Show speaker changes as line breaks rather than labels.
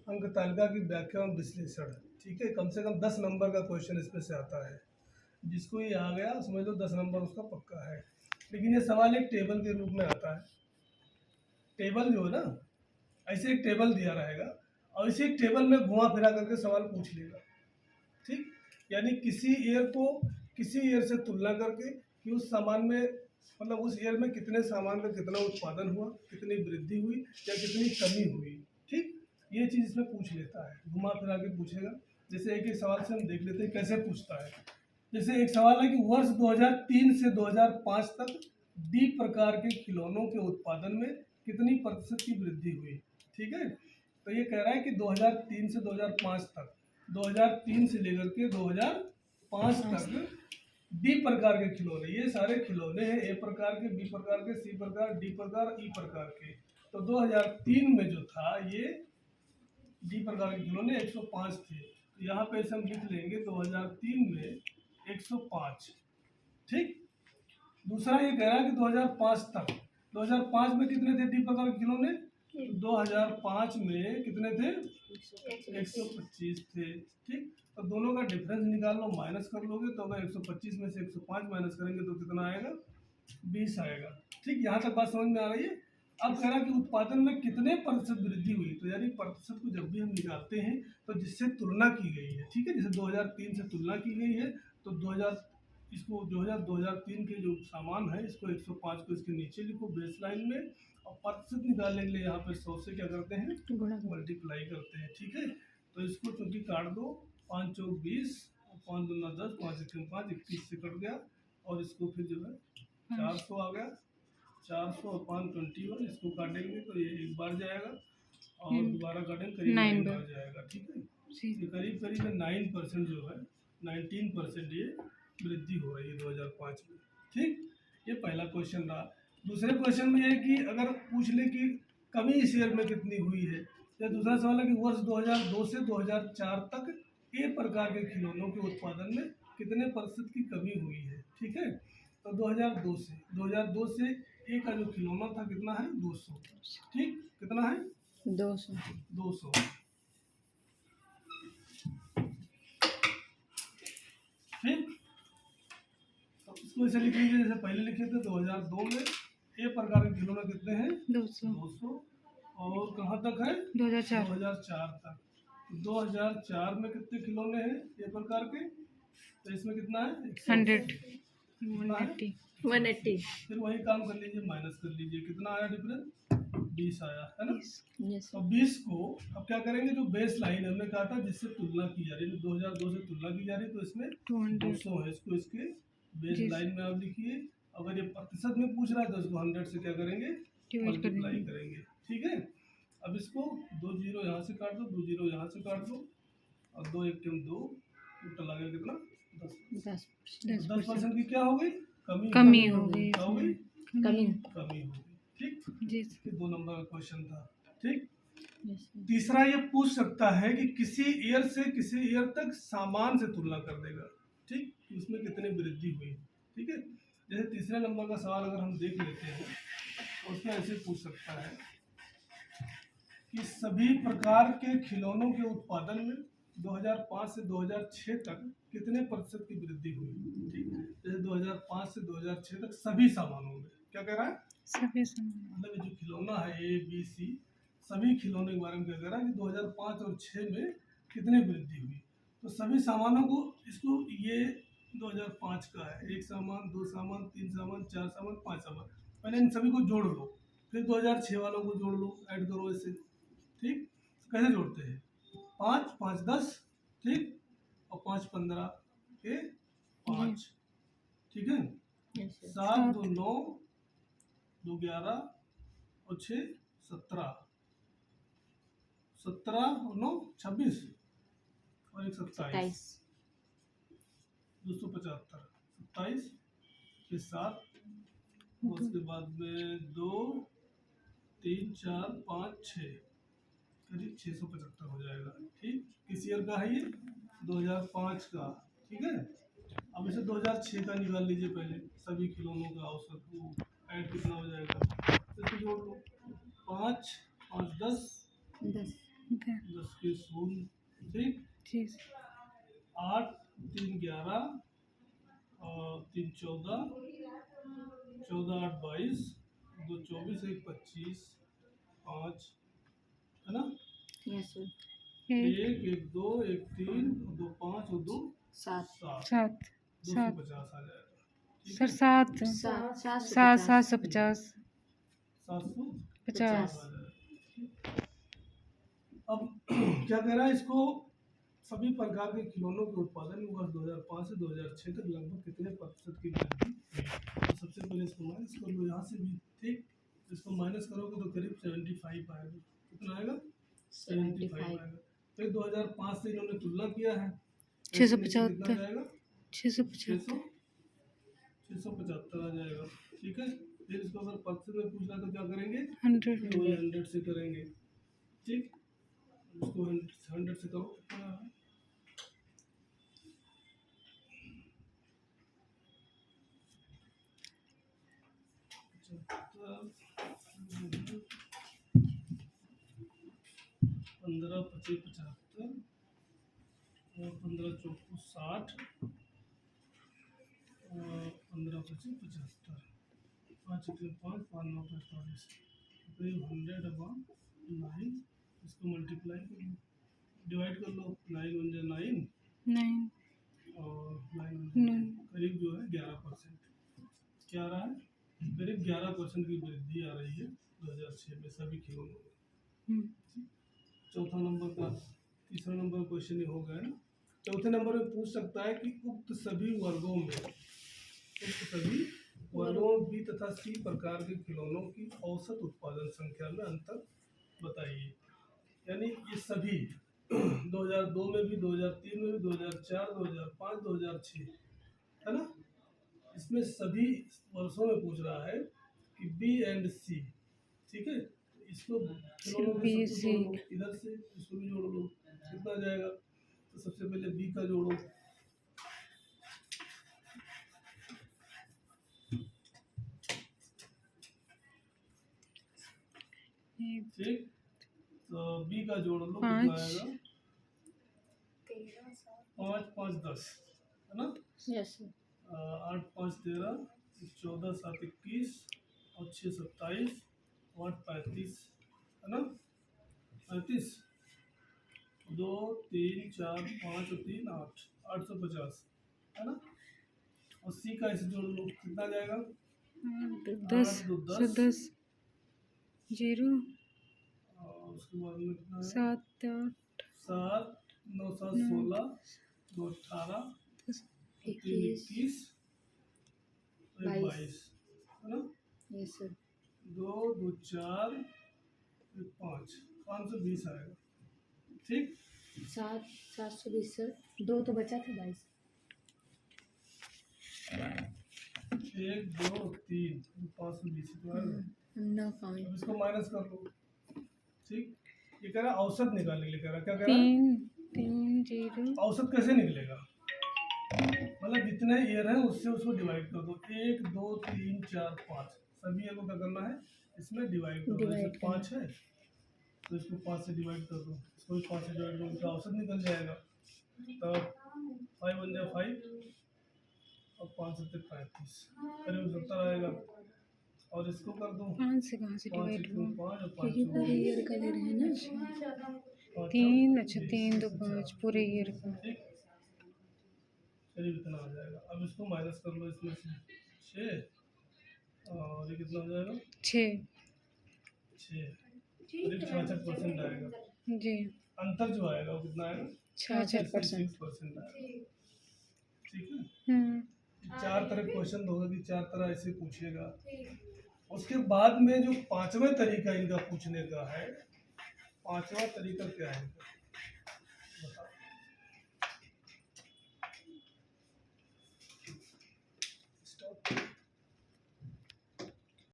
अंक तालिका की व्याख्या और विश्लेषण। ठीक है, कम से कम 10 नंबर का क्वेश्चन इसमें से आता है। जिसको ये आ गया समझ लो 10 नंबर उसका पक्का है। लेकिन ये सवाल एक टेबल के रूप में आता है। टेबल जो है ना, ऐसे एक टेबल दिया रहेगा और इसी एक टेबल में घुमा फिरा करके सवाल पूछ लेगा। ठीक, यानी किसी ईयर को किसी ईयर से तुलना करके कि उस सामान में मतलब उस ईयर में कितने सामान का कितना उत्पादन हुआ, कितनी वृद्धि हुई या कितनी कमी हुई। ठीक, ये चीज़ इसमें पूछ लेता है, घुमा फिरा के पूछेगा। जैसे एक एक सवाल से हम देख लेते हैं कैसे पूछता है। जैसे एक सवाल है कि वर्ष 2003 से 2005 तक डी प्रकार के खिलौनों के उत्पादन में कितनी प्रतिशत की वृद्धि हुई। ठीक है, तो ये कह रहा है कि 2003 से 2005 तक, 2003 से लेकर के 2005 तक डी प्रकार के खिलौने, ये सारे खिलौने हैं ए प्रकार के, बी प्रकार के, सी प्रकार, डी प्रकार, ई प्रकार के। तो 2003 में जो था ये डी प्रकार के खिलौने 105 थे। तो यहाँ पे हम लिख लेंगे 2003 में 105। ठीक, दूसरा ये कह रहा है कि 2005 तक, 2005 में कितने थे डी प्रकार के खिलौने, 2005 में कितने थे, 125 थे। ठीक, तो दोनों का डिफरेंस निकाल लो, माइनस कर लोगे तो अगर 125 में से 105 माइनस करेंगे तो कितना आएगा, 20 आएगा। ठीक, यहाँ तक बात समझ में आ रही है। अब कह रहा कि उत्पादन में कितने प्रतिशत वृद्धि हुई, तो यानी प्रतिशत को जब भी हम निकालते हैं तो जिससे तुलना की गई है। ठीक है, जैसे 2003 से तुलना की गई है तो 2003 के जो सामान है इसको 105 को इसके नीचे लिखो बेस लाइन में, और प्रतिशत निकालने के लिए यहाँ पे 100 से क्या करते हैं, मल्टीप्लाई करते हैं। ठीक है, तो इसको चूंकि काट दो, 5 चौक 20, 5 दूना 10, 5 एकम 5, 21 से कट गया, और इसको फिर जो है 400 आ गया, 400 और 5 21, इसको काटेंगे तो ये एक बार जाएगा और दोबारा काटेंगे करीब 9 बार जाएगा। ठीक है, ये करीब करीब 9% जो है 19% ये वृद्धि हो रही है 2005 में। ठीक, ये पहला क्वेश्चन रहा। दूसरे क्वेश्चन में ये है कि अगर पूछ ले कि कमी इस ईयर में कितनी हुई है, या दूसरा सवाल है कि वर्ष 2002 से 2004 तक ए प्रकार के खिलौनों के उत्पादन में कितने प्रतिशत की कमी हुई है। ठीक है, तो 2002 से ए का जो खिलौना था कितना है, 200। ठीक, कितना है, 200। ठीक, तो इसको ऐसे लिख लीजिए जैसे पहले लिखे थे। 2002 में ए प्रकार के खिलौना कितने हैं, 200। और कहाँ तक है, 2004 तक। 2004 में कितने खिलौने हैं ए प्रकार के, तो इसमें कितना है, 180। फिर वही काम कर लीजिए, माइनस कर लीजिए, कितना आया डिफरेंस, 20 आया है ना। तो 20 को अब क्या करेंगे, जो बेस लाइन हमने कहा था जिससे तुलना की जा रही है, 2002 से तुलना की जा रही है, तो इसमें 200 है, इसको इसके बेस लाइन में आप लिखिए। अगर ये प्रतिशत में पूछ रहा है तो इसको 100 से क्या करेंगे, मल्टीप्लाई करेंगे। ठीक है, अब इसको 2 जीरो यहाँ से काट दो, 2 जीरो यहाँ से काट दो, और 2 एकम 2, टोटल आ गया कितना, 10% की क्या हो गई, कमी हो गई, कमी हो गई। ठीक, ये 2 नंबर का क्वेश्चन था। ठीक, तीसरा ये पूछ सकता है कि किसी ईयर से किसी ईयर तक सामान से तुलना कर देगा। ठीक, कि उसमें कितनी वृद्धि हुई। ठीक है, जैसे तीसरे नंबर का सवाल अगर हम देख लेते हैं तो उसमें ऐसे पूछ सकता है कि सभी प्रकार के खिलौनों के उत्पादन में 2005 से 2006 तक कितने प्रतिशत की वृद्धि हुई। ठीक, जैसे 2005 से 2006 तक सभी सामानों में, क्या कह रहा है, सभी सामान, मतलब जो खिलौना है ए बी सी, सभी खिलौने के बारे में क्या कह रहा है कि 2005 और 6 में कितनी वृद्धि हुई। तो सभी सामानों को, इसको ये 2005 का है, 1 सामान, 2 सामान, 3 सामान, 4 सामान, 5 सामान, पहले इन सभी को जोड़ लो, फिर 2006 वालों को जोड़ लो, ऐड करो ऐसे। ठीक, कैसे जोड़ते हैं, 5 5 10, ठीक, और 5 15 के 5। ठीक है, 7 2 9, 2 11 और 6 17, 17 और 9 26 और 1 27, 275, 27 के 7, उसके बाद में 2 3 4 5 6, करीब 675 हो जाएगा। ठीक, किस ईयर का है ये, 2005 का। ठीक है, अब इसे 2006 का निकाल लीजिए पहले, सभी खिलौनों का औसत, वो ऐड कितना हो जाएगा, तो इसको जोड़ लो, 5 5 10
इधर
10 के शून्य, ठीक।
जी
8 3 11 और 3 14, 14 8 22, 2 24, 1 25, 5, है ना।
Yes sir.
1 1 2 1 3 2 5 और 2
7
7,
7 7
250 आ जाएगा, ठीक
सर
है।
7
7
7 750
750 आ
50
जाएगा। अब क्या कह रहा है इसको, सभी प्रकार के खिलौनों के उत्पादन में वर्ष 2005 से 2006 तक लगभग कितने प्रतिशत की वृद्धि हुई? तो सबसे पहले इसको माइनस कर लो यहाँ से भी, ठीक। इसको माइनस करोगे तो करीब 75 आएगा। कितना आएगा? 75 आएगा। फिर 2005 से इन्होंने तुलना किया है, तो इसके नीचे कितना
675
जाएगा?
675
675 आ जाएगा, ठीक है। फिर इसको अगर प्रतिशत में पूछ रहा है तो क्या करेंगे?
100
तो 100 से करेंगे, ठीक। इसको 100 से करो, कितना है? पंद्रह पच्चीस 75 और 15 चौको 60 और 15 25 75, 5 1 5 5 9 45, करीब 100/9। इसको मल्टीप्लाई कर लो, डिवाइड कर लो, 9 1 जा 9
9
और 9 करीब जो है 11%। क्या आ रहा है? करीब 11% की वृद्धि आ रही है 2006 में सभी खिलौनों में। चौथा नंबर का, तीसरा नंबर क्वेश्चन ये हो गया ना। चौथे नंबर में पूछ सकता है कि उक्त सभी वर्गों बी तथा सी प्रकार के खिलौनों की औसत उत्पादन संख्या में अंतर बताइए। यानी ये सभी 2002 में भी, 2003 में भी, 2004, 2005, 2006, है ना। इसमें सभी वर्षों में पूछ रहा है कि बी एंड सी, ठीक है। इसको खिलौनों के सबको जोड़ लो, इधर से इसको भी जोड़ लो, कितना जाएगा? तो सबसे पहले बी का जोड़ो, ठीक। तो बी का जोड़ लो, कितना आएगा? 5 5 10, है ना।
Yes sir.
8 5 13, 14 7 21 और 6 27, 8 35, है ना। 35, 2 3 4 5 और 3 8, 850, है ना। और सी का इसे जोड़ लो, कितना जाएगा?
10
8 2
10
10
0
और उसके बाद में कितना है?
7 8
7 9 7 16, 2 18, 3 21, 22, है ना।
Yes sir.
2 2 4 5, 520 आएगा, ठीक।
7 720 सर। 2 तो बचा था 22।
1 2 3 520 तो आएगा।
9
अब
पॉइंट।
इसको माइनस कर लो, ठीक। ये कह रहा है औसत निकालने के लिए, कह रहा है क्या कह रहा है?
3 3 0
औसत कैसे निकलेगा? मतलब जितने ईयर हैं उससे उसको डिवाइड कर दो, 1 2 3 4 5, सभी ईयर को क्या करना है? इसमें डिवाइड कर दो। जैसे 5 है तो इसको 5 से डिवाइड कर दो, इसको भी 5 से डिवाइड करो, इसका औसत निकल जाएगा। तब 5 1 जा 5 और 5 7 35, करीब 70 आएगा। और इसको कर दो
5 से कहाँ से
5
डिवाइड
1
हुआ?
5 और 5
क्योंकि पूरे ईयर का ले रहे हैं ना।
3 अच्छा 3 2 5 पूरे ईयर का।
ठीक, करीब इतना आ जाएगा। अब इसको माइनस कर लो इसमें से 6 और ये कितना हो जाएगा?
6
करीब 66% आएगा।
जी
अंतर जो आएगा वो कितना आएगा?
66%
आएगा, ठीक है। चार तरह क्वेश्चन होगा कि 4 तरह ऐसे पूछेगा। उसके बाद में जो पांचवा तरीका इनका पूछने का है, पांचवा तरीका क्या है बताओ। स्टॉप।